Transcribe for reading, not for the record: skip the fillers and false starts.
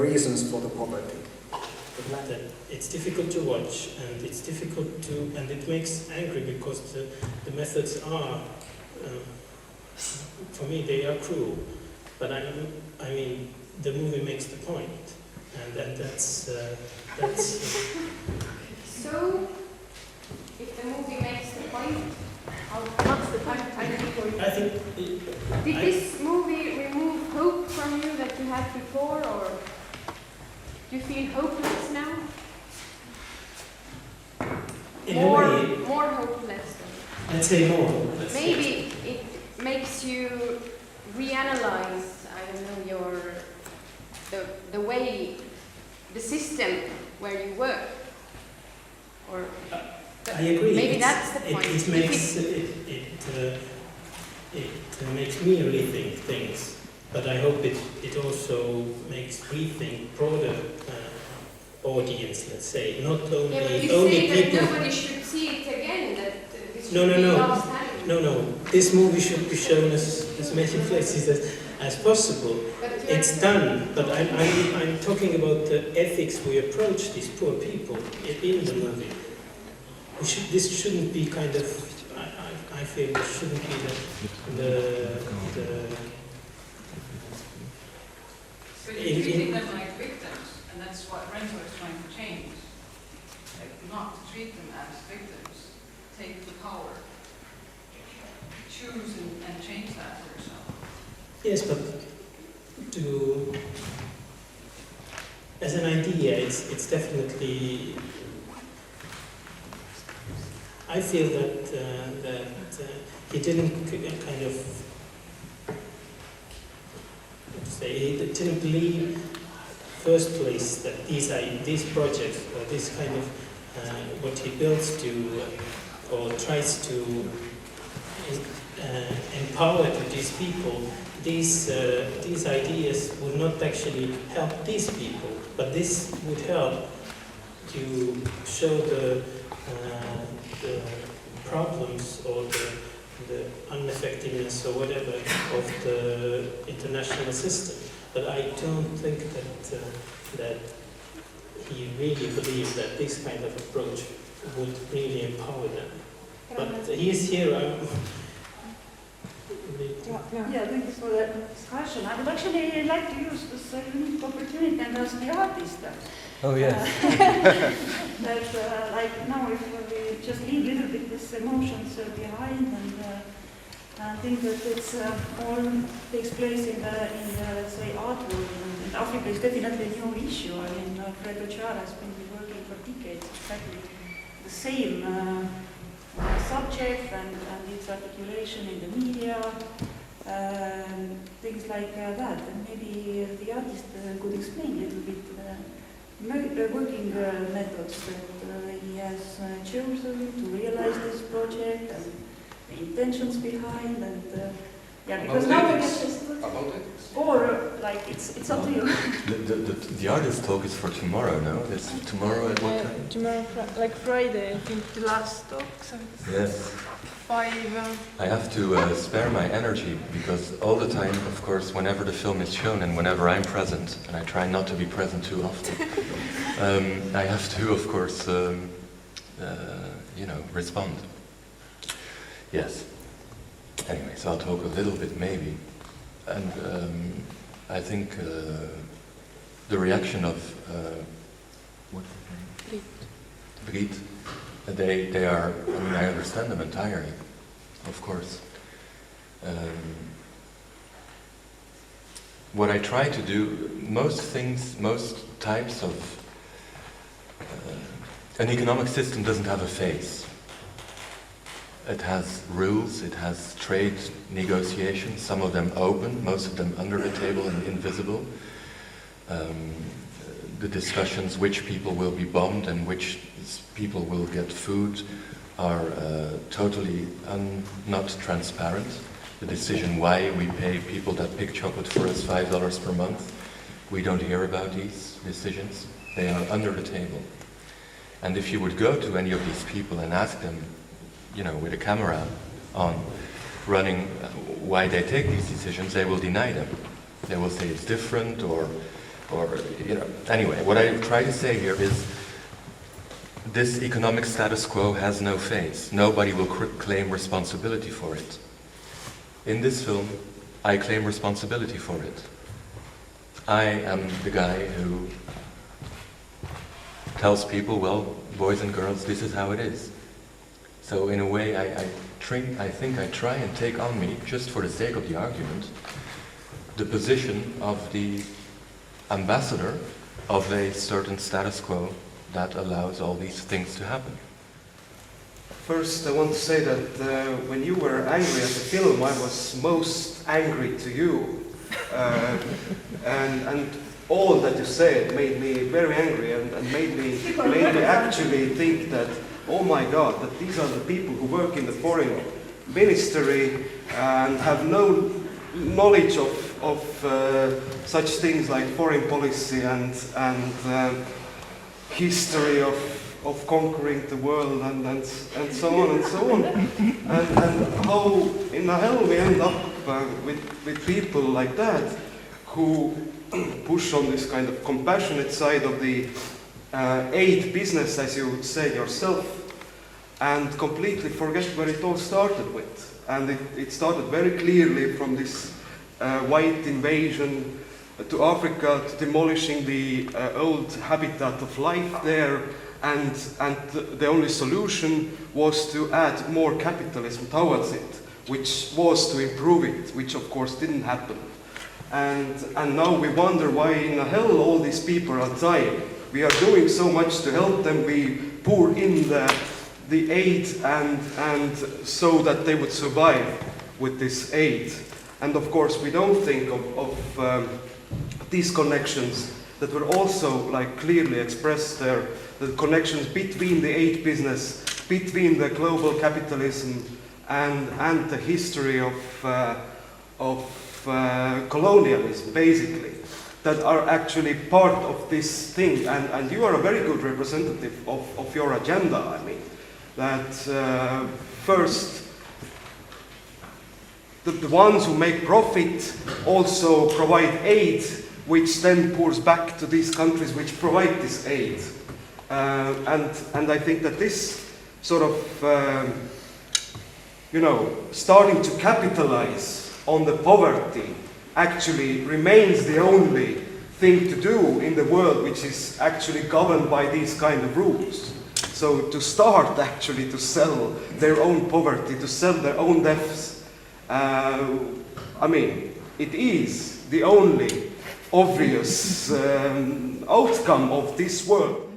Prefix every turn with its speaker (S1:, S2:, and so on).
S1: reasons for the poverty.
S2: That it's difficult to watch, and it's difficult to, and it makes angry because the methods are, for me, they are cruel. But I mean, the movie makes the point, and that's.
S3: So, if the movie makes the point, what's the point?
S2: I think.
S3: Did this movie remove hope from you that you had before, or do you feel hopeless now?
S2: In a way,
S3: more hopeless.
S2: Let's say more hopeless.
S3: Maybe it makes you reanalyze, I don't know, the way, the system where you work. Or
S2: I agree.
S3: Maybe that's the point.
S2: It makes me rethink things, but I hope it also makes rethink broader audience. Let's say not only
S3: yeah, but you
S2: only
S3: say
S2: people.
S3: that nobody should see it again. That this
S2: No.
S3: should be last time.
S2: No. This movie should be shown as many places as possible. It's done, but I'm talking about the ethics we approach these poor people in the movie. This shouldn't be kind of. I feel it shouldn't be the
S4: But you're treating them like victims, and that's what Renzo is trying to change. Like, not to treat them as victims. Take the power. Choose and change that for yourself.
S2: Yes, but as an idea, it's definitely. I feel that he didn't kind of he didn't believe, first place, that these projects or this kind of what he builds to or tries to empower to these people. These ideas would not actually help these people, but this would help to show the problems or the ineffectiveness or whatever of the international system. But I don't think that he really believed that this kind of approach would really empower them. But he is here.
S5: Yeah, thank you for that discussion. I would actually like to use this unique opportunity and ask the artist.
S6: Oh, yes.
S5: That, like, now if we just leave a little bit these emotions behind and think that it's all takes place in the say, art world. And Africa is definitely a new issue. I mean, Fredo Chara has been working for decades exactly the same subject and its articulation in the media, things like that. And maybe the artist could explain a little bit working methods that he has chosen to realize this project and the intentions behind and yeah, because now we get
S7: about it.
S5: or like it's up to you.
S6: The artist talk is for tomorrow, no? It's tomorrow at what time?
S8: Tomorrow, like Friday, I think the last talk. So
S6: Yes.
S8: 5.
S6: I have to spare my energy because all the time, of course, whenever the film is shown and whenever I'm present, and I try not to be present too often, I have to, of course, respond. Yes. Anyway, so I'll talk a little bit maybe. And I think the reaction of what's his name? Brit. They are, I mean, I understand them entirely, of course. What I try to do, most types of, an economic system doesn't have a face. It has rules, it has trade negotiations, some of them open, most of them under the table and invisible. The discussions which people will be bombed and which people will get food are totally not transparent. The decision why we pay people that pick chocolate for us $5 per month, we don't hear about these decisions. They are under the table. And if you would go to any of these people and ask them, with a camera on, running why they take these decisions, they will deny them. They will say it's different, or or, you know, anyway, what I try to say here is this economic status quo has no face. Nobody will claim responsibility for it. In this film, I claim responsibility for it. I am the guy who tells people, well, boys and girls, this is how it is. So in a way, I think I try and take on me, just for the sake of the argument, the position of the ambassador of a certain status quo that allows all these things to happen.
S1: First, I want to say that when you were angry at the film, I was most angry to you. And all that you said made me very angry and made me actually think that, oh my God, that these are the people who work in the foreign ministry and have no knowledge of such things like foreign policy and history of conquering the world and so on and so on. And how in the hell we end up with people like that who push on this kind of compassionate side of the aid business, as you say yourself, and completely forget where it all started with. And it started very clearly from this white invasion to Africa, to demolishing the old habitat of life there, and the only solution was to add more capitalism towards it, which was to improve it, which of course didn't happen. And now we wonder why in the hell all these people are dying. We are doing so much to help them, we pour in the aid and so that they would survive with this aid. And of course we don't think of these connections that were also like clearly expressed there, the connections between the aid business, between the global capitalism and the history of colonialism, basically, that are actually part of this thing. And you are a very good representative of your agenda. I mean, that first, the ones who make profit also provide aid, which then pours back to these countries which provide this aid. And I think that this sort of, starting to capitalize on the poverty actually remains the only thing to do in the world which is actually governed by these kind of rules. So to start actually to sell their own poverty, to sell their own deaths, I mean, it is the only obvious outcome of this world.